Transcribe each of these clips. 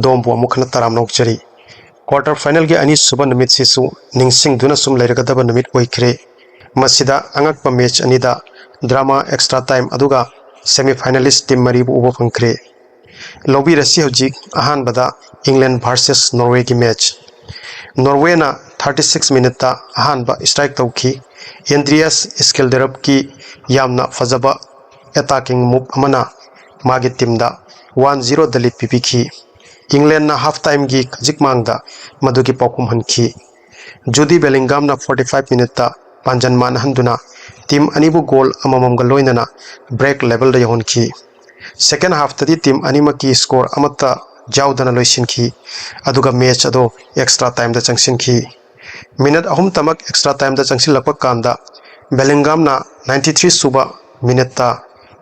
दोमबु अमुखना तराम नौचरी quarter final के अनी सुब नमित सिसु निंगसिंग दुना सुम लेरगदब नमित ओइखरे मसिदा अंगकप मैच अनिदा ड्रामा एक्स्ट्रा टाइम अदुगा सेमीफाइनलिस्ट टीम मरीबु उबो फंखरे लौबी रसी हजिक अहानबदा इंग्लैंड वर्सेस नॉर्वे की मैच नॉर्वे ना 36 मिनट अहानबा स्ट्राइक तौखी एंड्रियास स्किल्डरब की यामना फजबा अटैकिंग मूव अमना मागी टीम दा 1-0 दलित पिपिखी इंग्लैंड ना हाफ टाइम की खजिक मांगदा मधुकी पौकुम हनखी जुडी बेलिंगम ना 45 मिनट पांजन मानहंदुना टीम अनिबु गोल अमममगा लोइनना ब्रेक लेवल दा यहोनखी सेकेंड हाफ तदी टीम अनिमकी स्कोर अमता जाउदना लोइसिनखी अदुगा मैच अदो एक्स्ट्रा टाइम दा चंगसिनखी मिनट अहुम तमक एक्स्ट्रा टाइम दा चंगसिलपक कांदा बेलिंगम ना 93 सुबा मिनट ता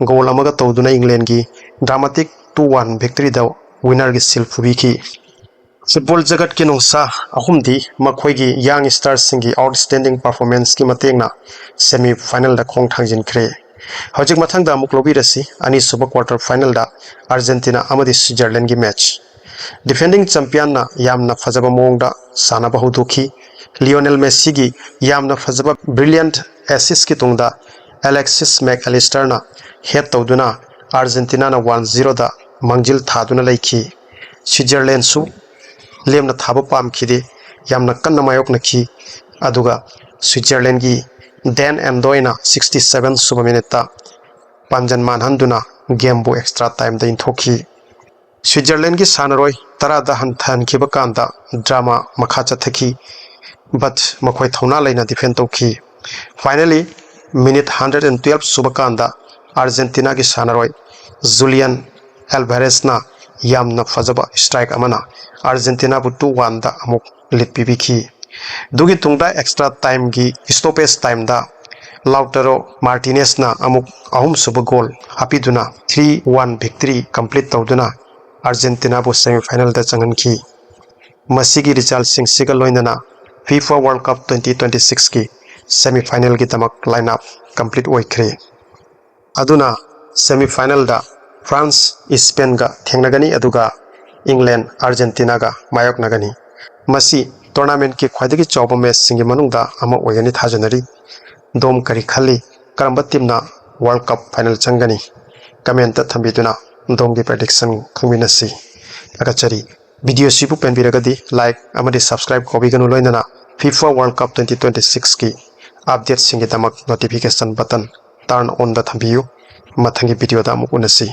गोल अमगा तौदुना इंग्लैंड की ड्रामेटिक 2-1 विक्ट्री दा विनर की सिल फुबीखी फुटबॉल जगत के नुसा अहुमदी मखोइगी यंग स्टार्स सिंगी आउटस्टैंडिंग परफॉर्मेंस की मतेंगना सेमीफाइनल दा खोंग थांजिनख्रे हजिक मथंगदा अमुक लोबीरसी अनी सुब क्वार्टर फाइनल दा अर्जेंटीना अमदी स्विट्जरलैंड की मैच डिफेंडिंग चैंपियन ना यामना फजबा मोंगदा सानबा हुदुखी लियोनेल मेसी की यामना फजबा ब्रिलियंट एसिस्ट की तुंगदा एलेक्सिस मैकएलिस्टर ना हेड तौदुना अर्जेंटीना ना 1-0 दा मंजिल थादुना लैखी स्विट्जरलैंड सु लेमना थाबा पामखिदे यामना कन्ना मायोकनखी अदुगा स्विट्जरलैंड की डैन एंडोइना 67 सुब मिनट पांजन मानहंदुना गेम बो एक्स्ट्रा टाइम दा इंथोखी स्विट्जरलैंड की सानरोय तरादा हंथानखिब कांदा ड्रामा मखा चथखी बट मखोय थौना लेना डिफेंड तौखी फाइनली मिनट 112 सुब कांदा अर्जेंटीना की सानरोय जुलियन एल्वारेस ना यामना फजबा स्ट्राइक अमना अर्जेंटीना बु 2-1 दा अमुक लिट पिबिखी दुगी तुंगदा एक्स्ट्रा टाइम की स्टॉपेज टाइम दा लाउटरो मार्टिनेस ना अमुक अहुम सुब गोल हापिदुना 3-1 विक्ट्री कंप्लीट तौदुना अर्जेंटीना बु सेमीफाइनल दा चंगनखी मसीगी रिजल्ट सिंग सिगा लोइनना फीफा वर्ल्ड कप 2026 की सेमीफाइनल की तमक लाइनअप कंप्लीट ओइखरे अदुना सेमीफाइनल दा फ्रांस स्पेन गा थेंगनगनी अदुगा इंग्लैंड अर्जेंटीना गा मायोकनगनी मसी टूर्नामेंट की ख्वाइदगी चौबा मैच सिंगी मनुंगदा अमा ओइगनी थाजनरी दोम करी खली करंबा टीमना वर्ल्ड कप फाइनल चंगनी कमेंट थंबिदुना दोंगी प्रेडिक्शन खंबिनसी अगचरी वीडियो सिबु पेनबिरगदी लाइक अमदि सब्सक्राइब कोबिगनु लोइनना फीफा वर्ल्ड कप 2026 की अपडेट सिंगी तमक नोटिफिकेशन बटन टर्न ऑन दा थंबियु मथंगी वीडियो दा अमुक उनसी।